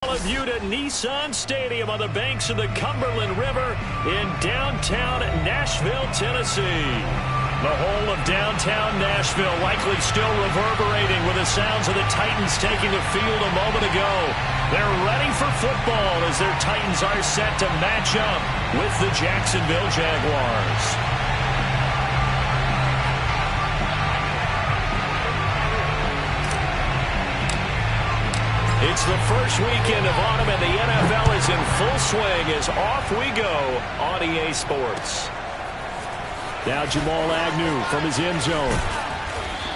View to Nissan Stadium on the banks of the Cumberland River in downtown Nashville, Tennessee. The whole of downtown Nashville likely still reverberating with the sounds of the Titans taking the field a moment ago. They're ready for football as their Titans are set to match up with the Jacksonville Jaguars. It's the first weekend of autumn, and the NFL is in full swing as off we go on EA Sports. Now Jamal Agnew from his end zone.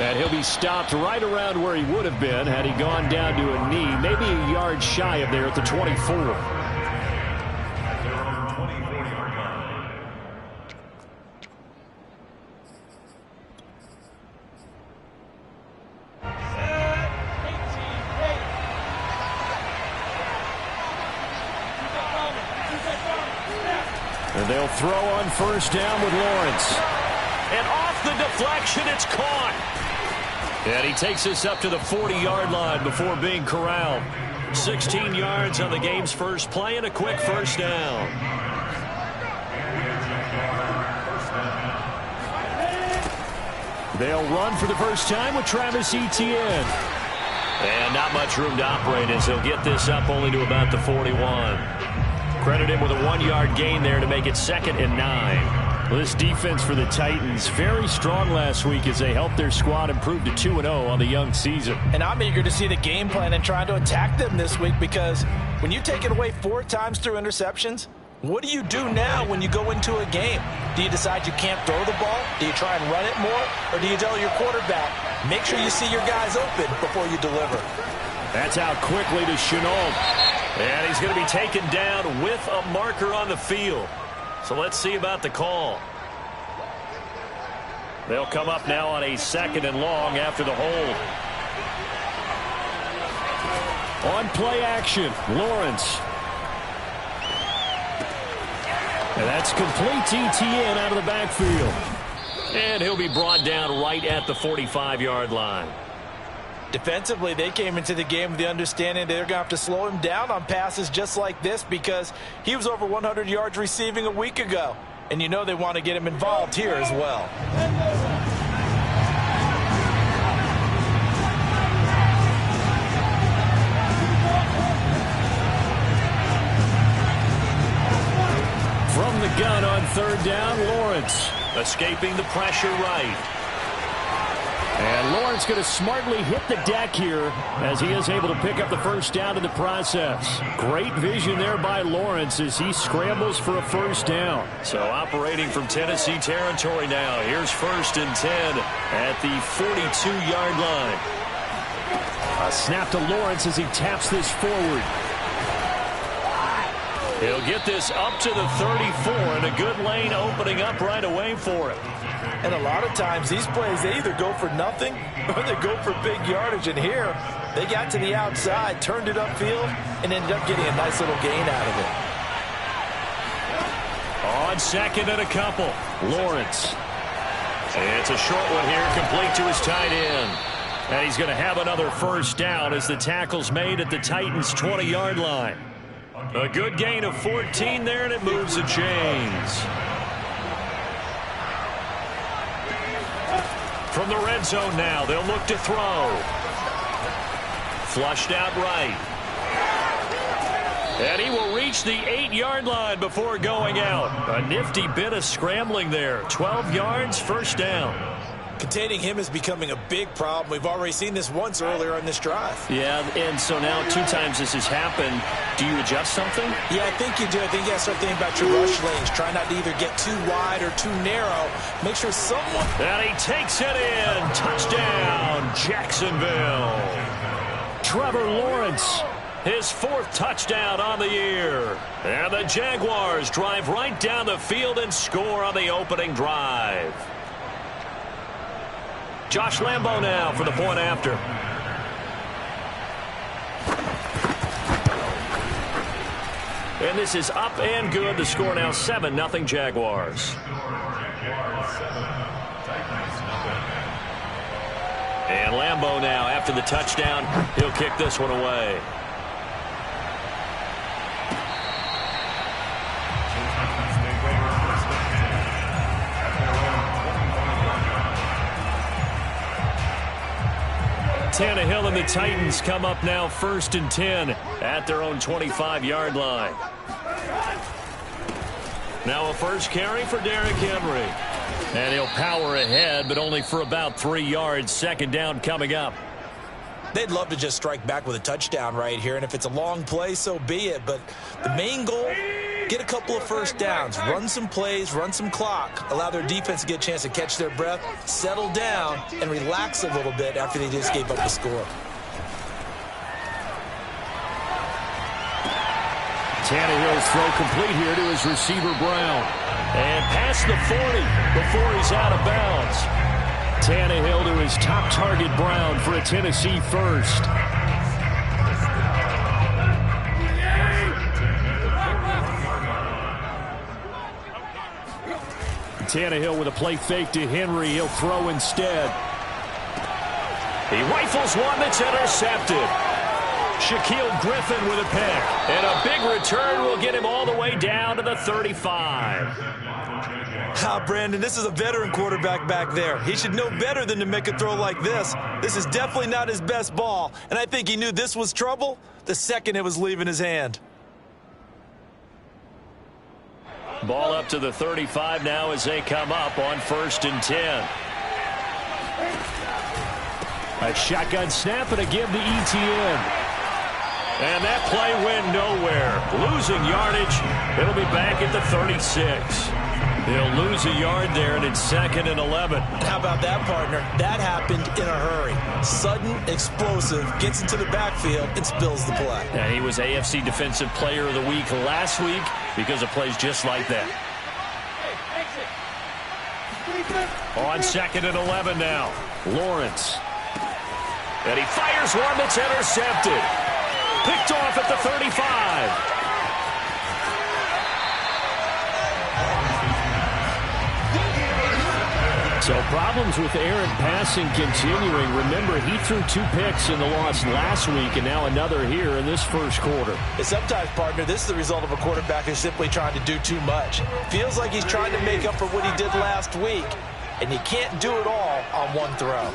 And he'll be stopped right around where he would have been had he gone down to a knee, maybe a yard shy of there at the 24. And they'll throw on first down with Lawrence. And off the deflection, it's caught. And he takes us up to the 40-yard line before being corralled. 16 yards on the game's first play and a quick first down. They'll run for the first time with Travis Etienne. And not much room to operate as he'll get this up only to about the 41. Credit him with a 1-yard gain there to make it 2nd and 9. Well, this defense for the Titans very strong last week as they helped their squad improve to 2-0 on the young season. And I'm eager to see the game plan and trying to attack them this week, because when you take it away 4 times through interceptions, what do you do now when you go into a game? Do you decide you can't throw the ball? Do you try and run it more? Or do you tell your quarterback, make sure you see your guys open before you deliver? That's out quickly to Shenault. And he's going to be taken down with a marker on the field. So let's see about the call. They'll come up now on a 2nd and long after the hold. On play action, Lawrence. And that's complete to Etienne out of the backfield. And he'll be brought down right at the 45-yard line. Defensively, they came into the game with the understanding they're going to have to slow him down on passes just like this, because he was over 100 yards receiving a week ago. And you know they want to get him involved here as well. From the gun on 3rd down, Lawrence escaping the pressure right. And Lawrence going to smartly hit the deck here as he is able to pick up the first down in the process. Great vision there by Lawrence as he scrambles for a first down. So operating from Tennessee territory now. Here's 1st and 10 at the 42-yard line. A snap to Lawrence as he taps this forward. He'll get this up to the 34, and a good lane opening up right away for him. And a lot of times these plays, they either go for nothing or they go for big yardage. And here, they got to the outside, turned it upfield, and ended up getting a nice little gain out of it. On 2nd and a couple, Lawrence. And it's a short one here, complete to his tight end. And he's going to have another first down as the tackle's made at the Titans' 20-yard line. A good gain of 14 there, and it moves the chains. From the red zone now, they'll look to throw. Flushed out right. And he will reach the 8-yard line before going out. A nifty bit of scrambling there. 12 yards, first down. Containing him is becoming a big problem. We've already seen this once earlier in this drive. Yeah, and so now 2 times this has happened. Do you adjust something? Yeah, I think you do. I think you got to start thinking about your rush lanes. Try not to either get too wide or too narrow. Make sure someone... And he takes it in. Touchdown, Jacksonville. Trevor Lawrence, his 4th touchdown on the year. And the Jaguars drive right down the field and score on the opening drive. Josh Lambo now for the point after. And this is up and good. The score now 7-0 Jaguars. And Lambo now after the touchdown. He'll kick this one away. Tannehill and the Titans come up now 1st and 10 at their own 25-yard line. Now a first carry for Derrick Henry. And he'll power ahead, but only for about 3 yards. Second down coming up. They'd love to just strike back with a touchdown right here, and if it's a long play, so be it. But the main goal, get a couple of first downs, run some plays, run some clock, allow their defense to get a chance to catch their breath, settle down, and relax a little bit after they just gave up the score. Tannehill's throw complete here to his receiver, Brown. And past the 40 before he's out of bounds. Tannehill to his top target, Brown, for a Tennessee first. Tannehill with a play fake to Henry. He'll throw instead. He rifles one that's intercepted. Shaquille Griffin with a pick. And a big return will get him all the way down to the 35. Brandon, this is a veteran quarterback back there. He should know better than to make a throw like this. This is definitely not his best ball, and I think he knew this was trouble the second it was leaving his hand. Ball up to the 35 now as they come up on 1st and 10. A shotgun snap and a give to Etienne. And that play went nowhere. Losing yardage. It'll be back at the 36. They'll lose a yard there, and it's 2nd and 11. How about that, partner? That happened in a hurry. Sudden, explosive, gets into the backfield, and spills the play. And he was AFC Defensive Player of the Week last week because of plays just like that. On 2nd and 11 now, Lawrence. And he fires one that's intercepted. Picked off at the 35. So problems with errant passing continuing. Remember, he threw 2 picks in the loss last week, and now another here in this first quarter. And sometimes, partner, this is the result of a quarterback who's simply trying to do too much. Feels like he's trying to make up for what he did last week, and you can't do it all on one throw.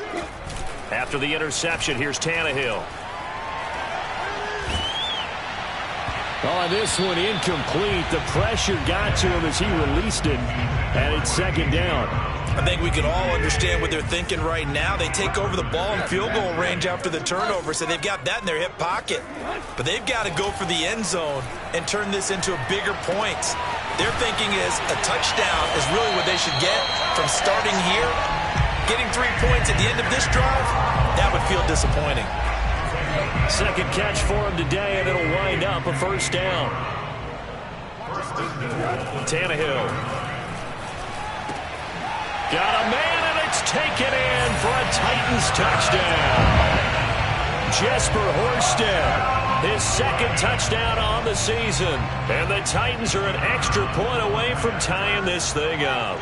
After the interception, here's Tannehill. Oh, this one incomplete. The pressure got to him as he released it, and it's 2nd down. I think we can all understand what they're thinking right now. They take over the ball in field goal range after the turnover, so they've got that in their hip pocket. But they've got to go for the end zone and turn this into a bigger point. Their thinking is a touchdown is really what they should get from starting here. Getting 3 points at the end of this drive, that would feel disappointing. Second catch for him today, and it'll wind up a first down. Tannehill. Got a man, and it's taken in for a Titans touchdown. Jesper Horsted, his 2nd touchdown on the season. And the Titans are an extra point away from tying this thing up.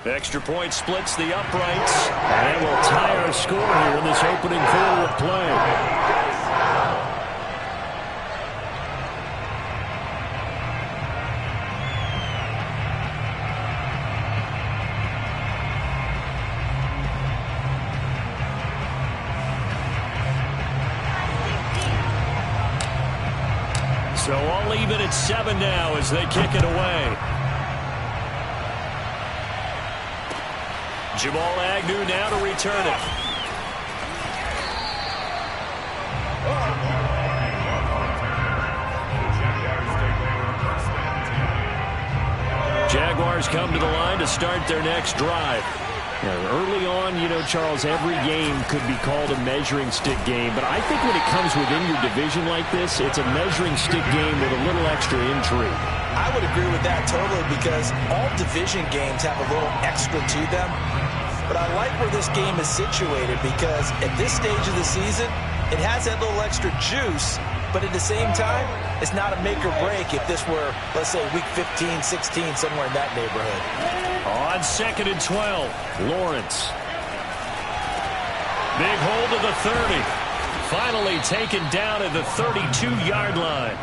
Extra point splits the uprights, and will tie our score here in this opening quarter of play. So I'll leave it at 7 now as they kick it away. Jamal Agnew now to return it. Jaguars come to the line to start their next drive. Early on, you know, Charles, every game could be called a measuring stick game. But I think when it comes within your division like this, it's a measuring stick game with a little extra intrigue. I would agree with that totally because all division games have a little extra to them. But I like where this game is situated because at this stage of the season, it has that little extra juice. But at the same time, it's not a make or break if this were, let's say, week 15, 16, somewhere in that neighborhood. On 2nd and 12, Lawrence. Big hold of the 30. Finally taken down at the 32-yard line.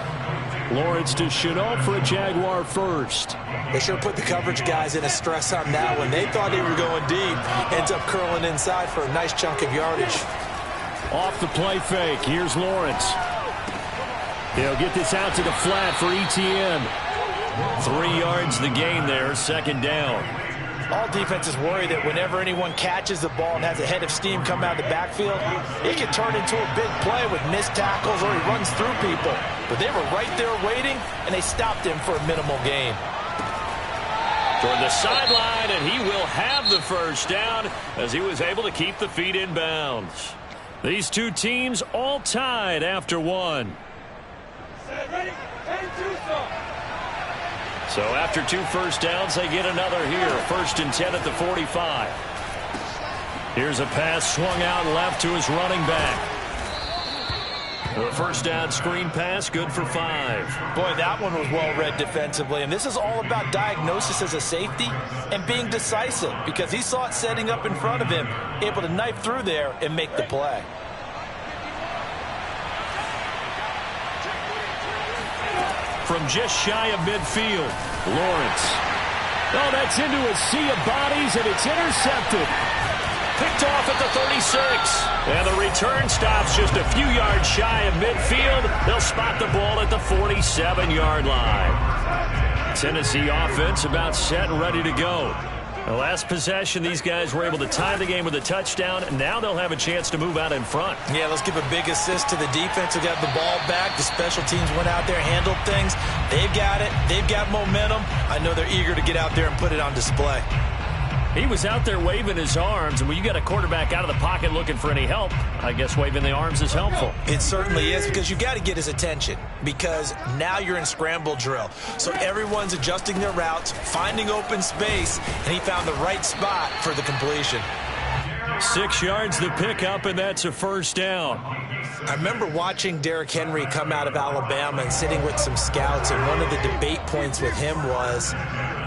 Lawrence to Shenault for a Jaguar first. They sure put the coverage guys in a stress on that one. They thought they were going deep. Ends up curling inside for a nice chunk of yardage. Off the play fake. Here's Lawrence. He'll get this out to the flat for Etienne. 3 yards the gain there, second down. All defenses worry that whenever anyone catches the ball and has a head of steam come out of the backfield, it can turn into a big play with missed tackles or he runs through people. But they were right there waiting, and they stopped him for a minimal gain. Toward the sideline, and he will have the first down as he was able to keep the feet in bounds. These two teams all tied after one. So after 2 first downs, they get another here. 1st and 10 at the 45. Here's a pass swung out left to his running back. The first down screen pass, good for 5. Boy, that one was well read defensively. And this is all about diagnosis as a safety and being decisive because he saw it setting up in front of him, able to knife through there and make the play. From just shy of midfield, Lawrence. Oh, that's into a sea of bodies, and it's intercepted. Picked off at the 36. And the return stops just a few yards shy of midfield. They'll spot the ball at the 47-yard line. Tennessee offense about set and ready to go. The last possession, these guys were able to tie the game with a touchdown. Now they'll have a chance to move out in front. Yeah, let's give a big assist to the defense who got the ball back. The special teams went out there, handled things. They've got it. They've got momentum. I know they're eager to get out there and put it on display. He was out there waving his arms, and when you got a quarterback out of the pocket looking for any help, I guess waving the arms is helpful. It certainly is, because you got to get his attention, because now you're in scramble drill. So everyone's adjusting their routes, finding open space, and he found the right spot for the completion. 6 yards the pickup, and that's a first down. I remember watching Derrick Henry come out of Alabama and sitting with some scouts, and one of the debate points with him was,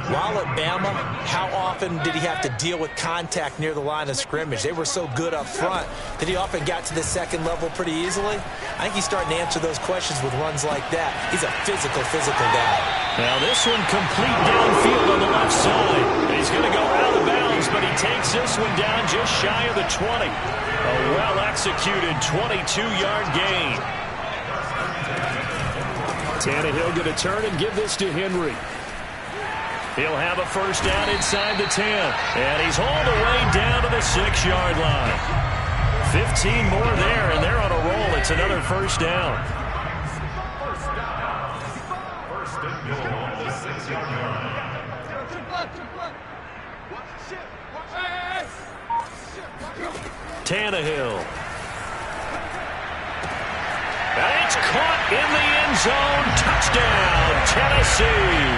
while at Bama, how often did he have to deal with contact near the line of scrimmage? They were so good up front that he often got to the second level pretty easily. I think he's starting to answer those questions with runs like that. He's a physical guy. Now this one complete downfield on the left side. He's going to go out of bounds, but he takes this one down just shy of the 20. A well-executed 22-yard gain. Tannehill going to turn and give this to Henry. He'll have a first down inside the 10. And he's hauled away down to the 6-yard line. 15 more there, and they're on a roll. It's another first down. Tannehill. And it's caught in the end zone. Touchdown, Tennessee.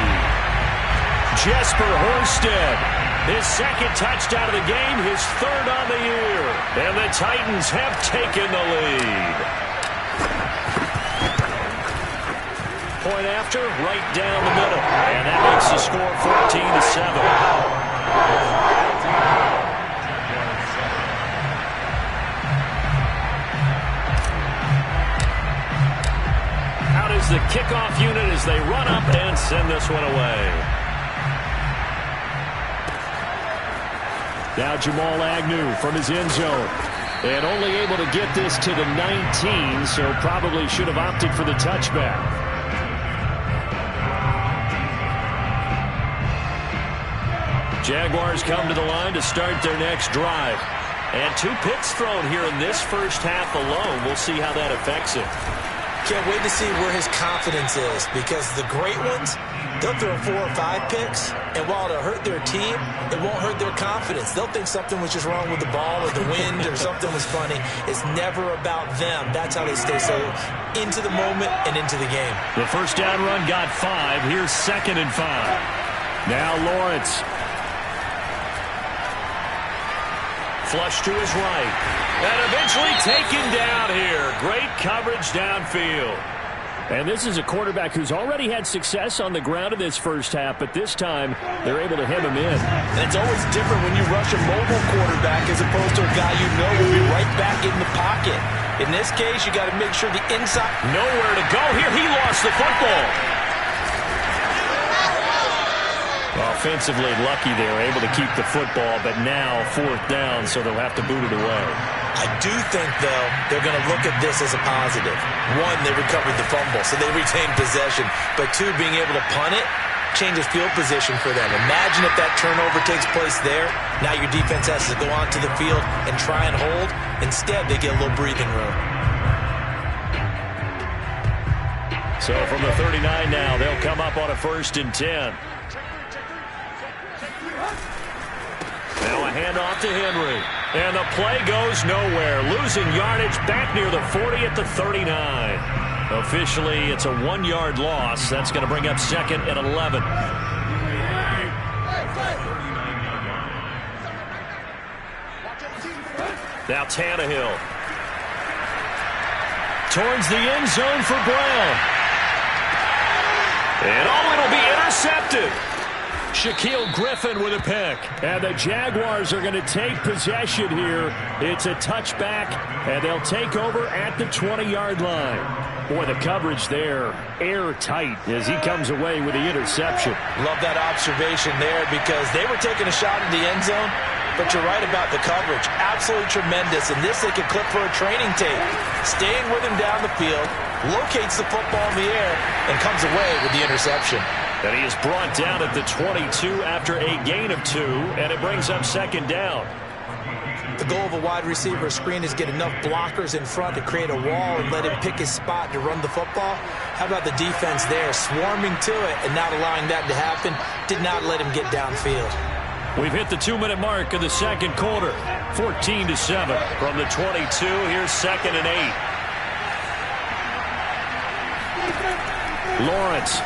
Jesper Horsted, his second touchdown of the game, his third on the year. And the Titans have taken the lead. Point after, right down the middle. And that makes the score 14-7. The kickoff unit as they run up and send this one away. Now Jamal Agnew from his end zone. And only able to get this to the 19, so probably should have opted for the touchback. Jaguars come to the line to start their next drive. And 2 picks thrown here in this first half alone. We'll see how that affects it. Can't wait to see where his confidence is, because the great ones, they'll throw 4 or 5 picks, and while it'll hurt their team, it won't hurt their confidence. They'll think something was just wrong with the ball or the wind or something was funny. It's never about them. That's how they stay so into the moment and into the game. The first down run got 5. Here's 2nd and 5. Now Lawrence. Flush to his right. And eventually taken down here. Great coverage downfield. And this is a quarterback who's already had success on the ground in this first half, but this time they're able to hem him in. And it's always different when you rush a mobile quarterback as opposed to a guy you know will be right back in the pocket. In this case, you got to make sure the inside... Nowhere to go here. He lost the football. Offensively lucky they were able to keep the football, but now 4th down, so they'll have to boot it away. I do think, though, they're going to look at this as a positive. One, they recovered the fumble, so they retained possession. But two, being able to punt it changes field position for them. Imagine if that turnover takes place there. Now your defense has to go onto the field and try and hold. Instead, they get a little breathing room. So from the 39 now, they'll come up on a 1st and 10. Now a handoff to Henry. And the play goes nowhere. Losing yardage back near the 40 at the 39. Officially, it's a 1-yard loss. That's going to bring up 2nd and 11. Now Tannehill. Towards the end zone for Brown. And it'll be intercepted. Shaquille Griffin with a pick. And the Jaguars are going to take possession here. It's a touchback, and they'll take over at the 20-yard line. Boy, the coverage there, airtight as he comes away with the interception. Love that observation there because they were taking a shot in the end zone, but you're right about the coverage. Absolutely tremendous, and this they could clip for a training tape. Staying with him down the field, locates the football in the air, and comes away with the interception. And he is brought down at the 22 after a gain of 2, and it brings up 2nd down. The goal of a wide receiver screen is get enough blockers in front to create a wall and let him pick his spot to run the football. How about the defense there, swarming to it and not allowing that to happen? Did not let him get downfield. We've hit the 2-minute mark of the 2nd quarter. 14-7 from the 22. Here's 2nd and 8. Lawrence.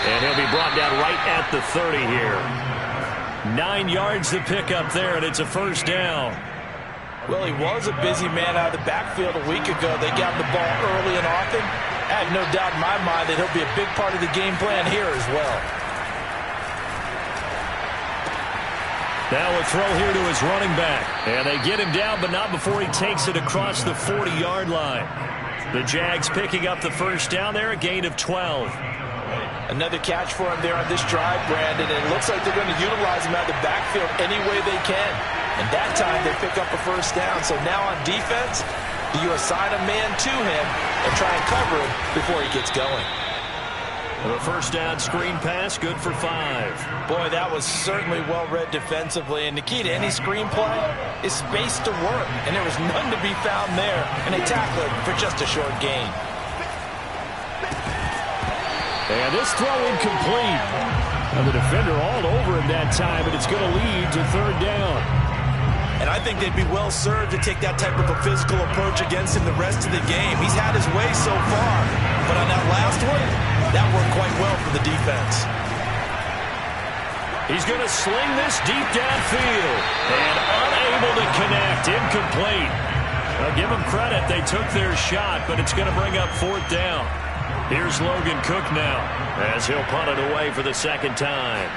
And he'll be brought down right at the 30 here. 9 yards to pick up there, and it's a 1st down. Well, he was a busy man out of the backfield a week ago. They got the ball early and often. I have no doubt in my mind that he'll be a big part of the game plan here as well. Now a throw here to his running back. And they get him down, but not before he takes it across the 40-yard line. The Jags picking up the 1st down there, a gain of 12. Another catch for him there on this drive, Brandon, and it looks like they're going to utilize him out of the backfield any way they can. And that time they pick up a 1st down. So now on defense, you assign a man to him and try and cover him before he gets going. The 1st down screen pass, good for 5. Boy, that was certainly well read defensively. And the key to any screen play is space to work. And there was none to be found there. And they tackle it for just a short gain. And this throw incomplete. And the defender all over him that time, but it's going to lead to 3rd down. And I think they'd be well served to take that type of a physical approach against him the rest of the game. He's had his way so far, but on that last one, that worked quite well for the defense. He's going to sling this deep downfield. And unable to connect, incomplete. I'll give them credit, they took their shot, but it's going to bring up 4th down. Here's Logan Cook now as he'll punt it away for the 2nd time.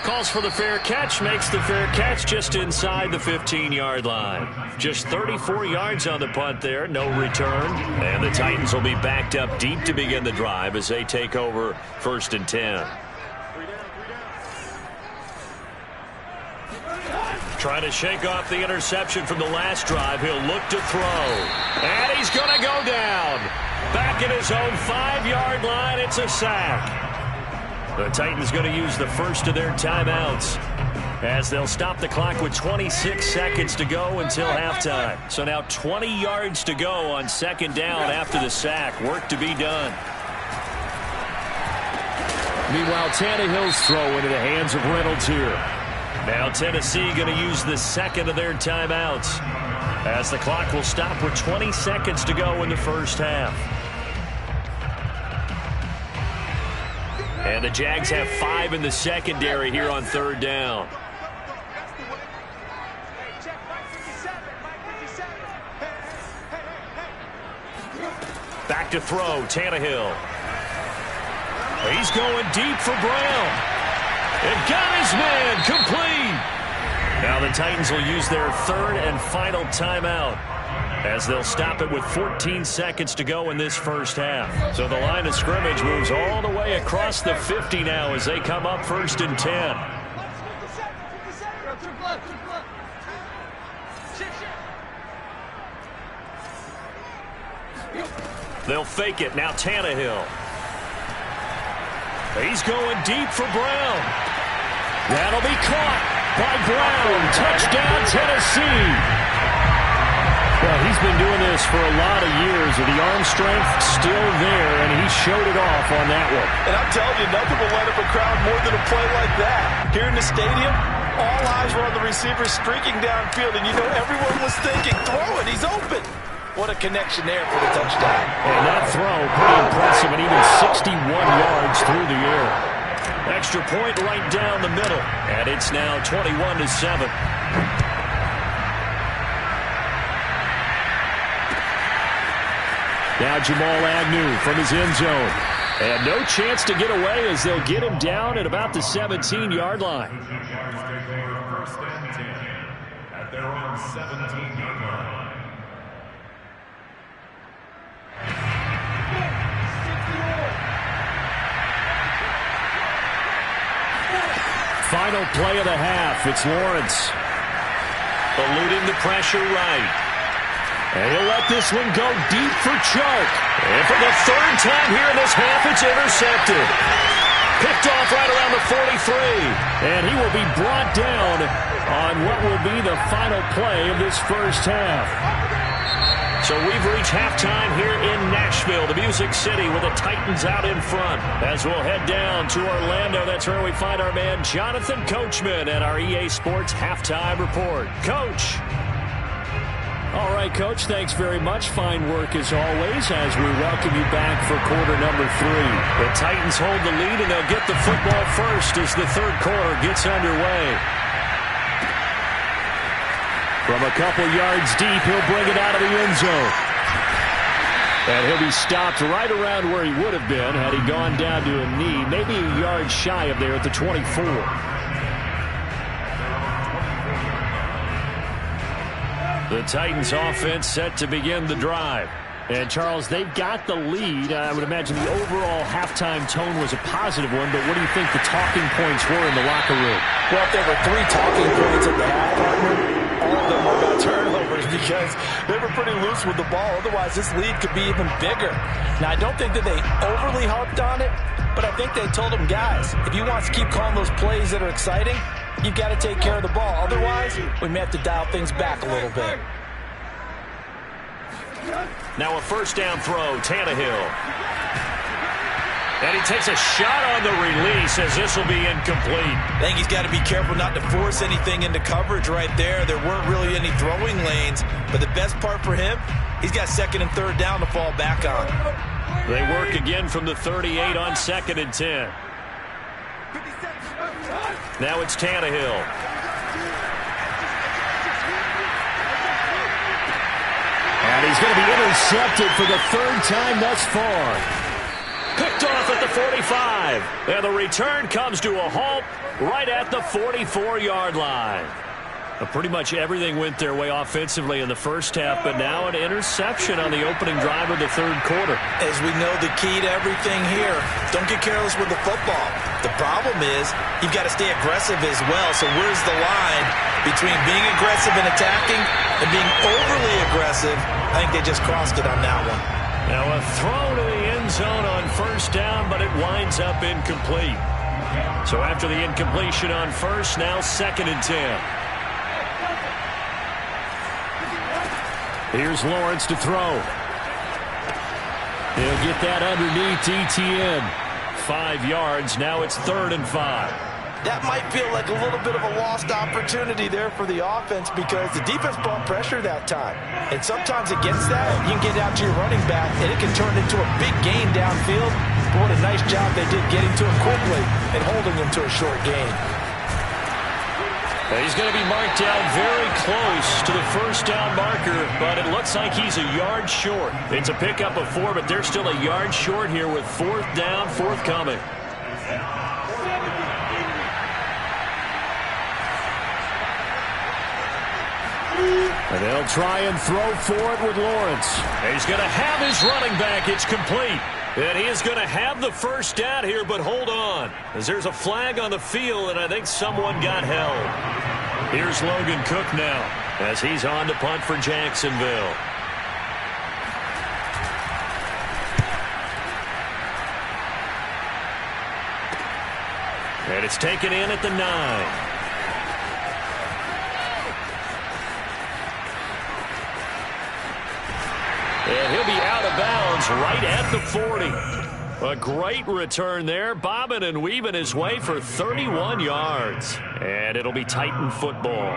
Calls for the fair catch, makes the fair catch just inside the 15-yard line. Just 34 yards on the punt there, no return. And the Titans will be backed up deep to begin the drive as they take over 1st and 10. Trying to shake off the interception from the last drive. He'll look to throw. And he's going to go down. Back at his own 5-yard line. It's a sack. The Titans going to use the first of their timeouts as they'll stop the clock with 26 seconds to go until halftime. So now 20 yards to go on 2nd down after the sack. Work to be done. Meanwhile, Tannehill's throw into the hands of Reynolds here. Now Tennessee going to use the 2nd of their timeouts as the clock will stop with 20 seconds to go in the 1st half. And the Jags have 5 in the secondary here on 3rd down. to throw. Tannehill. He's going deep for Brown. And got his man complete. Now the Titans will use their third and final timeout, as they'll stop it with 14 seconds to go in this first half. So the line of scrimmage moves all the way across the 50 now as they come up 1st and 10. They'll fake it. Now Tannehill. He's going deep for Brown. That'll be caught by Brown. Touchdown, Tennessee. Well, he's been doing this for a lot of years, with the arm strength still there, and he showed it off on that one. And I'm telling you, nothing will light up a crowd more than a play like that. Here in the stadium, all eyes were on the receiver streaking downfield, and you know everyone was thinking, throw it, he's open. What a connection there for the touchdown. And that throw, pretty impressive, and even 61 yards through the air. Extra point right down the middle, and it's now 21-7. Now Jamal Agnew from his end zone. And no chance to get away as they'll get him down at about the 17-yard line. First and 10 at their own 17-yard line. Final play of the half. It's Lawrence. Eluding the pressure right. And he'll let this one go deep for Chark. And for the third time here in this half, it's intercepted. Picked off right around the 43. And he will be brought down on what will be the final play of this first half. So we've reached halftime here in Nashville, the Music City, with the Titans out in front. As we'll head down to Orlando, that's where we find our man Jonathan Coachman at our EA Sports Halftime Report. Coach. All right, Coach, thanks very much. Fine work as always as we welcome you back for quarter number 3. The Titans hold the lead, and they'll get the football first as the third quarter gets underway. From a couple yards deep, he'll bring it out of the end zone. And he'll be stopped right around where he would have been had he gone down to a knee, maybe a yard shy of there at the 24. The Titans offense set to begin the drive. And, Charles, they've got the lead. I would imagine the overall halftime tone was a positive one, but what do you think the talking points were in the locker room? Well, if there were 3 talking points at the half, partner, all of them were about turnovers because they were pretty loose with the ball. Otherwise, this lead could be even bigger. Now, I don't think that they overly harped on it, but I think they told them, guys, if you want to keep calling those plays that are exciting, you've got to take care of the ball. Otherwise, we may have to dial things back a little bit. Now a first down throw, Tannehill. And he takes a shot on the release as this will be incomplete. I think he's got to be careful not to force anything into coverage right there. There weren't really any throwing lanes, but the best part for him, he's got second and third down to fall back on. They work again from the 38 on 2nd and 10. Now it's Tannehill. And he's going to be intercepted for the third time thus far. Picked off at the 45. And the return comes to a halt right at the 44-yard line. Pretty much everything went their way offensively in the first half, but now an interception on the opening drive of the third quarter. As we know, the key to everything here, don't get careless with the football. The problem is you've got to stay aggressive as well. So where's the line between being aggressive and attacking and being overly aggressive? I think they just crossed it on that one. Now a throw to the end zone on first down, but it winds up incomplete. So after the incompletion on first, now 2nd and 10. Here's Lawrence to throw. He'll get that underneath Etienne. 5 yards. Now it's 3rd and 5. That might feel like a little bit of a lost opportunity there for the offense because the defense brought pressure that time. And sometimes against that, you can get out to your running back, and it can turn into a big gain downfield. But what a nice job they did getting to him quickly and holding him to a short gain. He's going to be marked down very close to the first down marker, but it looks like he's a yard short. It's a pickup of 4, but they're still a yard short here with 4th down forthcoming. And they'll try and throw for it with Lawrence. He's going to have his running back. It's complete. And he is going to have the first down here, but hold on, as there's a flag on the field, and I think someone got held. Here's Logan Cook now, as he's on to punt for Jacksonville. And it's taken in at the 9. And he'll be out of bounds right at the 40. A great return there, bobbing and weaving his way for 31 yards. And it'll be Titan football.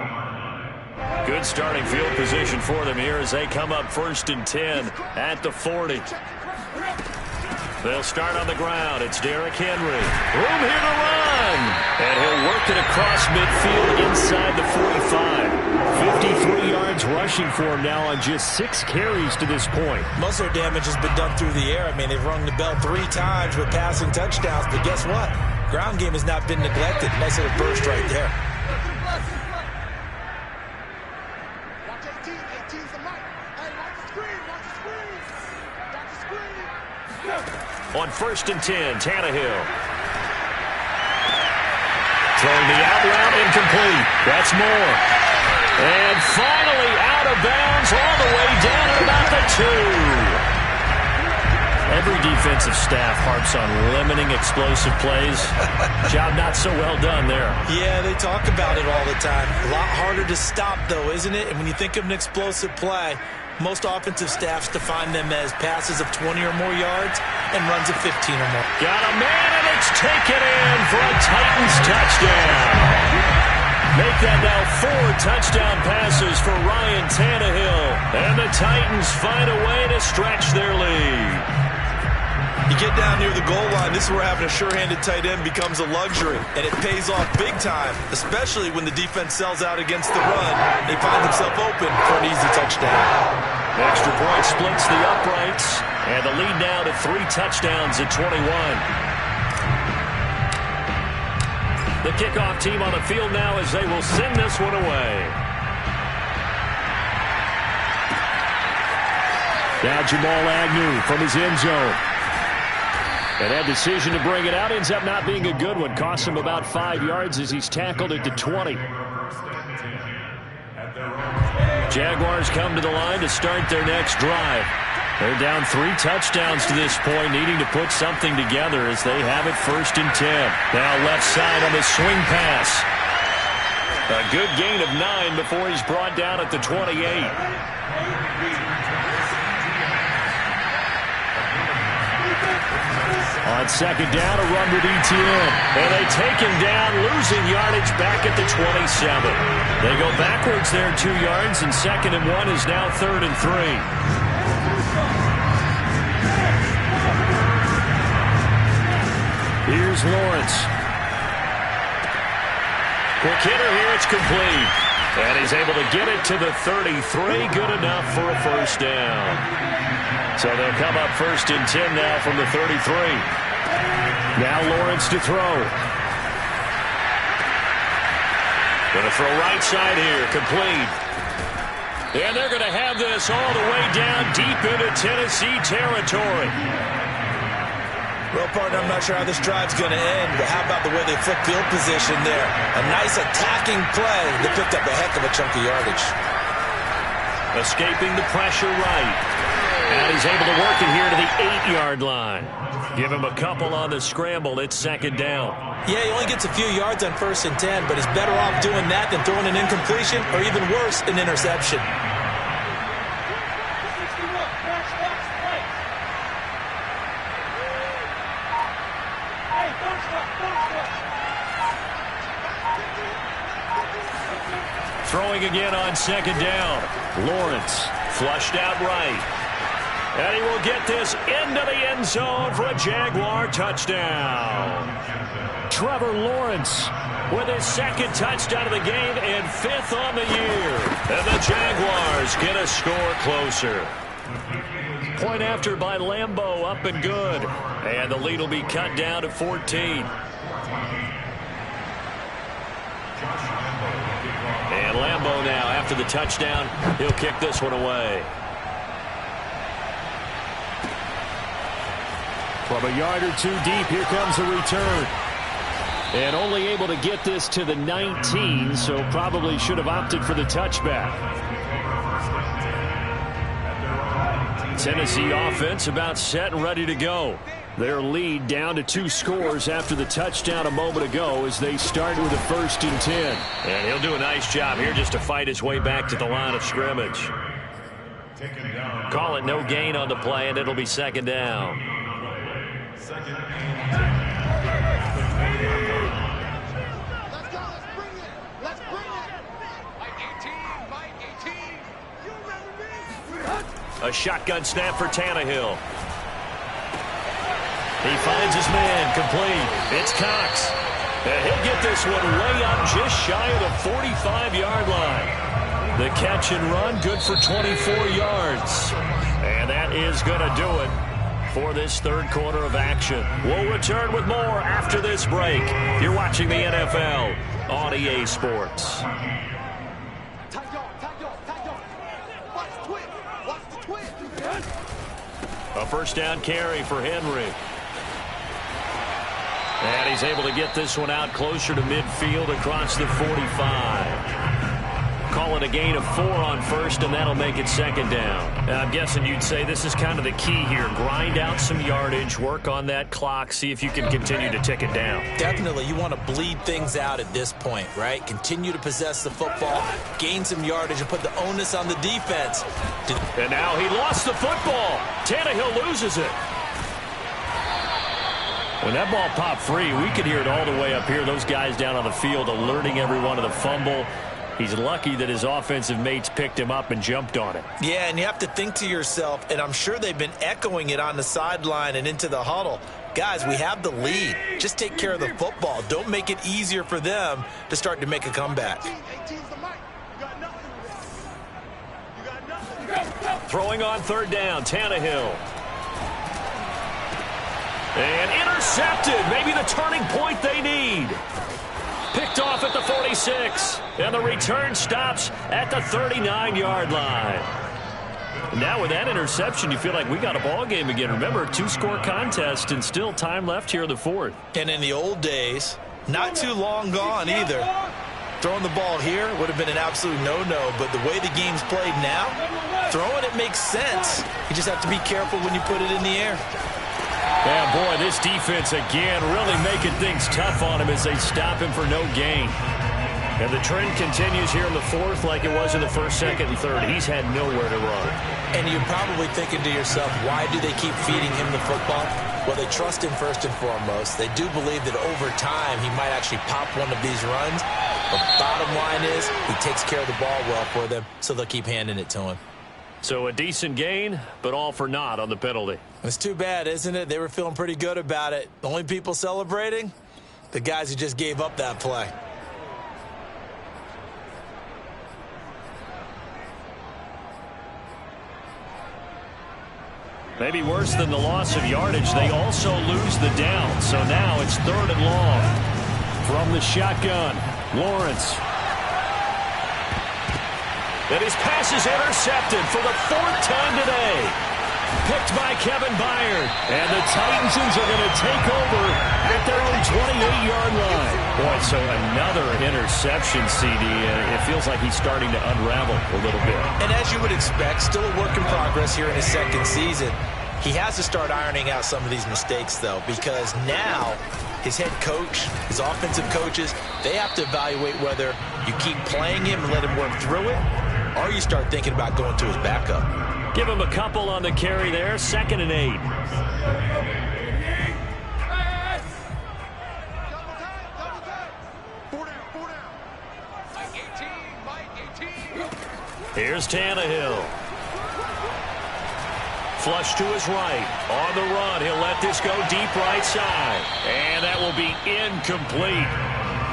Good starting field position for them here as they come up 1st and 10 at the 40. They'll start on the ground. It's Derrick Henry. Room here to run. And he'll work it across midfield inside the 45. 53 yards rushing for him now on just 6 carries to this point. Most of their damage has been done through the air. I mean, they've rung the bell 3 times with passing touchdowns. But guess what? Ground game has not been neglected. Nice little burst right there. On 1st and 10, Tannehill. Throwing the out route incomplete. That's Moore. And finally out of bounds all the way down at about the 2. Every defensive staff harps on limiting explosive plays. Job not so well done there. Yeah, they talk about it all the time. A lot harder to stop, though, isn't it? And when you think of an explosive play, most offensive staffs define them as passes of 20 or more yards and runs of 15 or more. Got a man, and it's taken in for a Titans touchdown. Make that now 4 touchdown passes for Ryan Tannehill. And the Titans find a way to stretch their lead. You get down near the goal line, this is where having a sure-handed tight end becomes a luxury, and it pays off big time, especially when the defense sells out against the run. They find themselves open for an easy touchdown. Extra point splits the uprights, and the lead now to 3 touchdowns at 21. The kickoff team on the field now as they will send this one away. Now Jamal Agnew from his end zone. And that decision to bring it out ends up not being a good one. Costs him about 5 yards as he's tackled at the 20. Jaguars come to the line to start their next drive. They're down 3 touchdowns to this point, needing to put something together as they have it 1st and 10. Now left side on the swing pass. A good gain of 9 before he's brought down at the 28. On 2nd down, a run with Etienne. And they take him down, losing yardage back at the 27. They go backwards there 2 yards, and 2nd and 1 is now 3rd and 3. Here's Lawrence. Quick hitter here, it's complete. And he's able to get it to the 33, good enough for a 1st down. So they'll come up 1st and 10 now from the 33. Now Lawrence to throw. Going to throw right side here, complete. And they're going to have this all the way down deep into Tennessee territory. Well, partner, I'm not sure how this drive's going to end, but how about the way they flip field position there? A nice attacking play that picked up a heck of a chunk of yardage. Escaping the pressure right. And he's able to work it here to the 8-yard line. Give him a couple on the scramble. It's 2nd down. Yeah, he only gets a few yards on 1st and 10, but he's better off doing that than throwing an incompletion or even worse, an interception. Throwing again on 2nd down. Lawrence flushed out right. And he will get this into the end zone for a Jaguar touchdown. Trevor Lawrence with his second touchdown of the game and 5th on the year. And the Jaguars get a score closer. Point after by Lambeau, up and good. And the lead will be cut down to 14. And Lambeau now, after the touchdown, he'll kick this one away. From a yard or two deep, here comes a return. And only able to get this to the 19, so probably should have opted for the touchback. Tennessee offense about set and ready to go. Their lead down to 2 scores after the touchdown a moment ago as they start with a 1st and 10. And he'll do a nice job here just to fight his way back to the line of scrimmage. Call it no gain on the play, and it'll be 2nd down. A shotgun snap for Tannehill. He finds his man, complete. It's Cox. And he'll get this one way up just shy of the 45-yard line. The catch and run, good for 24 yards. And that is going to do it for this 3rd quarter of action. We'll return with more after this break. You're watching the NFL on EA Sports. A 1st down carry for Henry. And he's able to get this one out closer to midfield across the 45. Call it a gain of 4 on 1st, and that'll make it 2nd down. And I'm guessing you'd say this is kind of the key here. Grind out some yardage, work on that clock, see if you can continue to tick it down. Definitely. You want to bleed things out at this point, right? Continue to possess the football, gain some yardage, and put the onus on the defense. And now he lost the football. Tannehill loses it. When that ball popped free, we could hear it all the way up here. Those guys down on the field alerting everyone of the fumble. He's lucky that his offensive mates picked him up and jumped on it. Yeah, and you have to think to yourself, and I'm sure they've been echoing it on the sideline and into the huddle. Guys, we have the lead. Just take care of the football. Don't make it easier for them to start to make a comeback. Throwing on 3rd down, Tannehill. And intercepted. Maybe the turning point they need. Picked off at the 46. And the return stops at the 39-yard line. Now with that interception, you feel like we got a ball game again. Remember, a 2-score contest and still time left here in the 4th. And in the old days, not too long gone either. Throwing the ball here would have been an absolute no-no, but the way the game's played now, throwing it makes sense. You just have to be careful when you put it in the air. Yeah, boy, this defense again really making things tough on him as they stop him for no gain. And the trend continues here in the 4th like it was in the 1st, 2nd, and 3rd. He's had nowhere to run. And you're probably thinking to yourself, why do they keep feeding him the football? Well, they trust him first and foremost. They do believe that over time he might actually pop one of these runs. But bottom line is he takes care of the ball well for them, so they'll keep handing it to him. So a decent gain, but all for naught on the penalty. It's too bad, isn't it? They were feeling pretty good about it. The only people celebrating? The guys who just gave up that play. Maybe worse than the loss of yardage, they also lose the down. So now it's 3rd and long. From the shotgun, Lawrence. And his pass is intercepted for the 4th time today. Picked by Kevin Byard. And the Titans are going to take over at their own 28-yard line. Boy, so another interception, CD. It feels like he's starting to unravel a little bit. And as you would expect, still a work in progress here in his 2nd season. He has to start ironing out some of these mistakes, though, because now his head coach, his offensive coaches, they have to evaluate whether you keep playing him and let him work through it, or you start thinking about going to his backup. Give him a couple on the carry there. 2nd and 8. Here's Tannehill. flush to his right. On the run, he'll let this go deep right side. And that will be incomplete.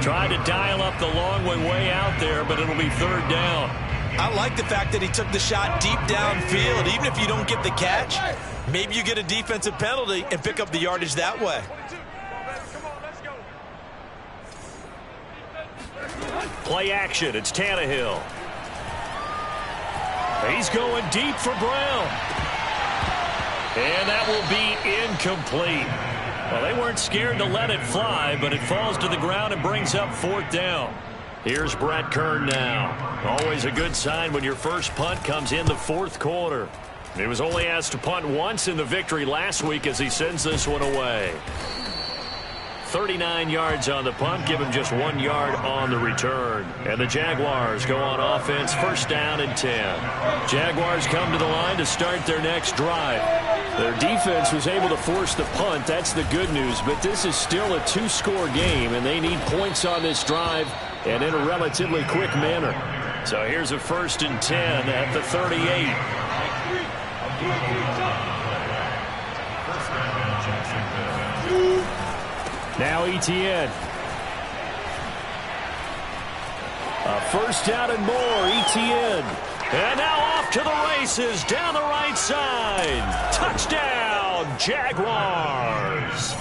Tried to dial up the long way out there, but it'll be third down. I like the fact that he took the shot deep downfield. Even if you don't get the catch, maybe you get a defensive penalty and pick up the yardage that way. Play action. It's Tannehill. He's going deep for Brown. And that will be incomplete. Well, they weren't scared to let it fly, but it falls to the ground and brings up fourth down. Here's Brett Kern now. Always a good sign when your first punt comes in the fourth quarter. He was only asked to punt once in the victory last week as he sends this one away. 39 yards on the punt, give him just 1 yard on the return. And the Jaguars go on offense, first down and 10. Jaguars come to the line to start their next drive. Their defense was able to force the punt. That's the good news, but this is still a 2-score game, and they need points on this drive and in a relatively quick manner. So here's a first and 10 at the 38. Now Etienne. A first down and more, Etienne. And now off to the races, down the right side. Touchdown, Jaguars.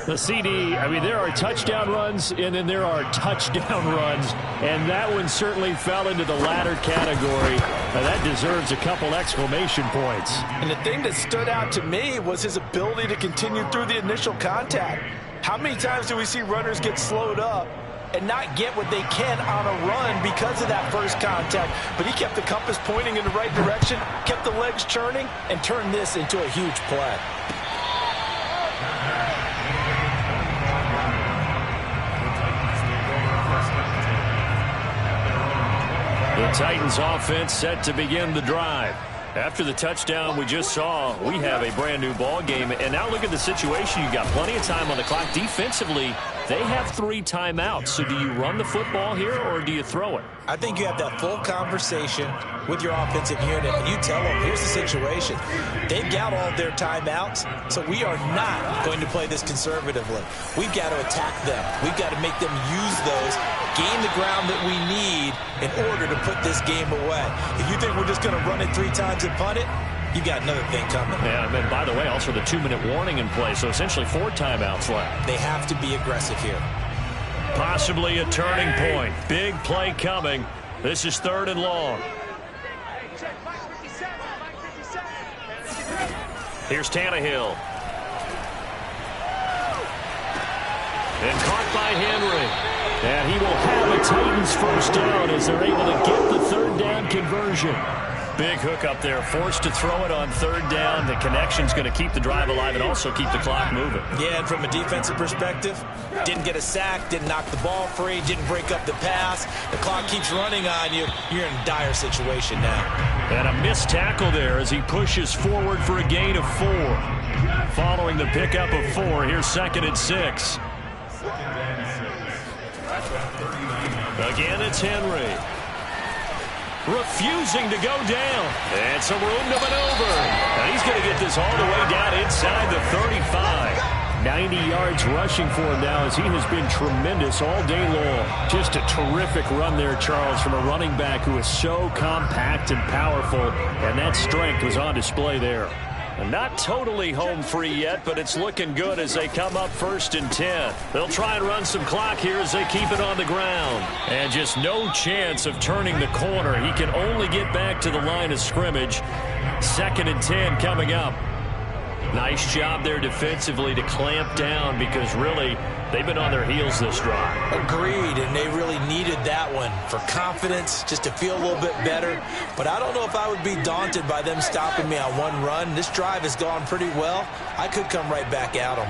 The CD, I mean, there are touchdown runs, and then there are touchdown runs, and that one certainly fell into the latter category. Now, that deserves a couple exclamation points. And the thing that stood out to me was his ability to continue through the initial contact. How many times do we see runners get slowed up and not get what they can on a run because of that first contact? But he kept the compass pointing in the right direction, kept the legs churning, and turned this into a huge play. The Titans offense set to begin the drive. After the touchdown we just saw, we have a brand new ball game. And now look at the situation. You got plenty of time on the clock. Defensively, they have 3 timeouts. So do you run the football here or do you throw it? I think you have that full conversation with your offensive unit, and you tell them, here's the situation. They've got all their timeouts, so we are not going to play this conservatively. We've got to attack them. We've got to make them use those, gain the ground that we need in order to put this game away. If you think we're just going to run it 3 times and punt it, you got another thing coming. Yeah, and by the way, also the 2-minute warning in play, so essentially 4 timeouts left. They have to be aggressive here. Possibly a turning point. Big play coming. This is 3rd and long. Here's Tannehill. And caught by Henry. And he will have a Titans first down as they're able to get the 3rd down conversion. Big hook up there, forced to throw it on 3rd down. The connection's going to keep the drive alive and also keep the clock moving. Yeah, and from a defensive perspective, didn't get a sack, didn't knock the ball free, didn't break up the pass. The clock keeps running on you. You're in a dire situation now. And a missed tackle there as he pushes forward for a gain of 4. Following the pickup of 4, here's 2nd and 6. Again, it's Henry. Refusing to go down. And some room to maneuver. Now he's going to get this all the way down inside the 35. 90 yards rushing for him now as he has been tremendous all day long. Just a terrific run there, Charles, from a running back who is so compact and powerful. And that strength was on display there. Not totally home free yet, but it's looking good as they come up 1st and 10. They'll try and run some clock here as they keep it on the ground. And just no chance of turning the corner. He can only get back to the line of scrimmage. 2nd and 10 coming up. Nice job there defensively to clamp down because really they've been on their heels this drive. Agreed, and they really needed that one for confidence, just to feel a little bit better. But I don't know if I would be daunted by them stopping me on one run. This drive has gone pretty well. I could come right back at them.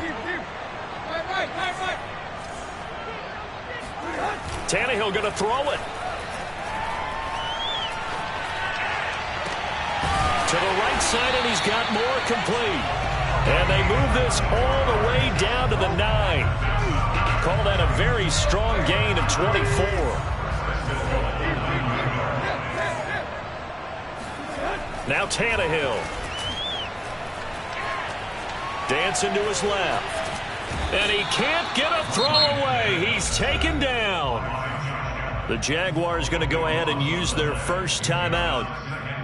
Tannehill going to throw it. To the right side, and he's got more complete. And they move this all the way down to the 9. Call that a very strong gain of 24. Now Tannehill. Dancing to his left. And he can't get a throw away. He's taken down. The Jaguars going to go ahead and use their first timeout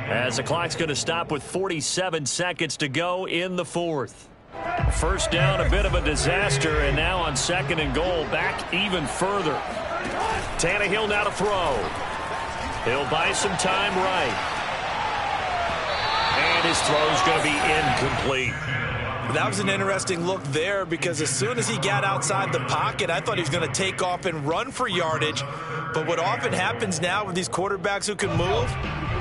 as the clock's going to stop with 47 seconds to go in the fourth. First down, a bit of a disaster, and now on 2nd and goal, back even further. Tannehill now to throw. He'll buy some time right. And his throw's going to be incomplete. That was an interesting look there because as soon as he got outside the pocket, I thought he was going to take off and run for yardage. But what often happens now with these quarterbacks who can move,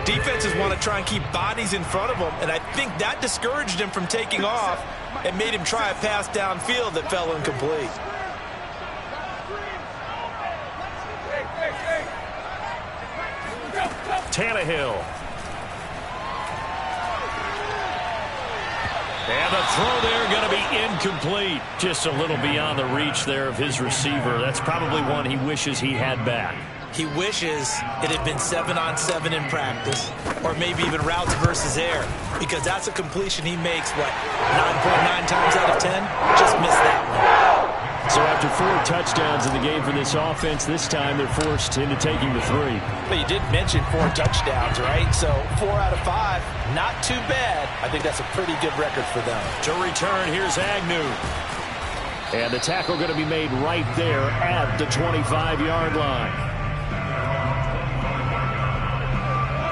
defenses want to try and keep bodies in front of them, and I think that discouraged him from taking off and made him try a pass downfield that fell incomplete. Tannehill. And the throw there going to be incomplete. Just a little beyond the reach there of his receiver. That's probably one he wishes he had back. He wishes it had been 7-on-7 in practice, or maybe even routes versus air, because that's a completion he makes, 9.9 times out of 10? Just missed that one. So after 4 touchdowns in the game for this offense, this time they're forced into taking the 3. But you did mention 4 touchdowns, right? So 4 out of 5, not too bad. I think that's a pretty good record for them. To return, here's Agnew. And the tackle going to be made right there at the 25-yard line.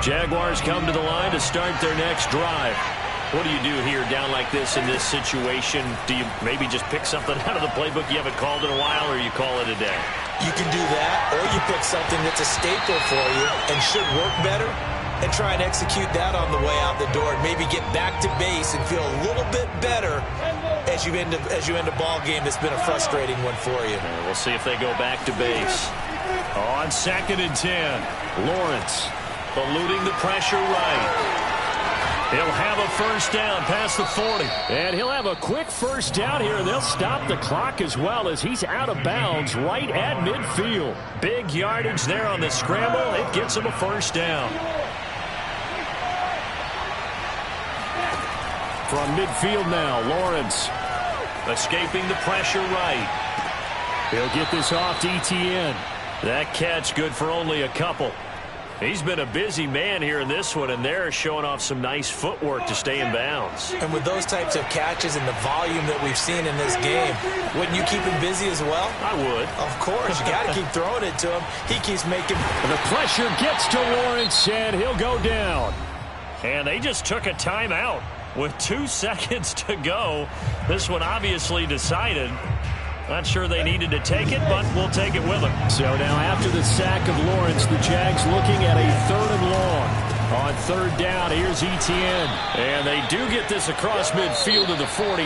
Jaguars come to the line to start their next drive. What do you do here down like this in this situation? Do you maybe just pick something out of the playbook you haven't called in a while, or you call it a day? You can do that, or you pick something that's a staple for you and should work better and try and execute that on the way out the door and maybe get back to base and feel a little bit better as you end a ball game that's been a frustrating one for you. We'll see if they go back to base. On 2nd and 10, Lawrence eluding the pressure right. He'll have a first down past the 40. And he'll have a quick first down here, and they'll stop the clock as well as he's out of bounds right at midfield. Big yardage there on the scramble. It gets him a first down. From midfield now, Lawrence escaping the pressure right. He'll get this off to Etienne. That catch good for only a couple. He's been a busy man here in this one, and they're showing off some nice footwork to stay in bounds. And with those types of catches and the volume that we've seen in this game, wouldn't you keep him busy as well? I would. Of course. You got to keep throwing it to him. He keeps making... The pressure gets to Lawrence, and he'll go down. And they just took a timeout with 2 seconds to go. This one obviously decided. Not sure they needed to take it, but we'll take it with them. So now after the sack of Lawrence, the Jags looking at a 3rd and long. On 3rd down, here's Etienne. And they do get this across midfield to the 40.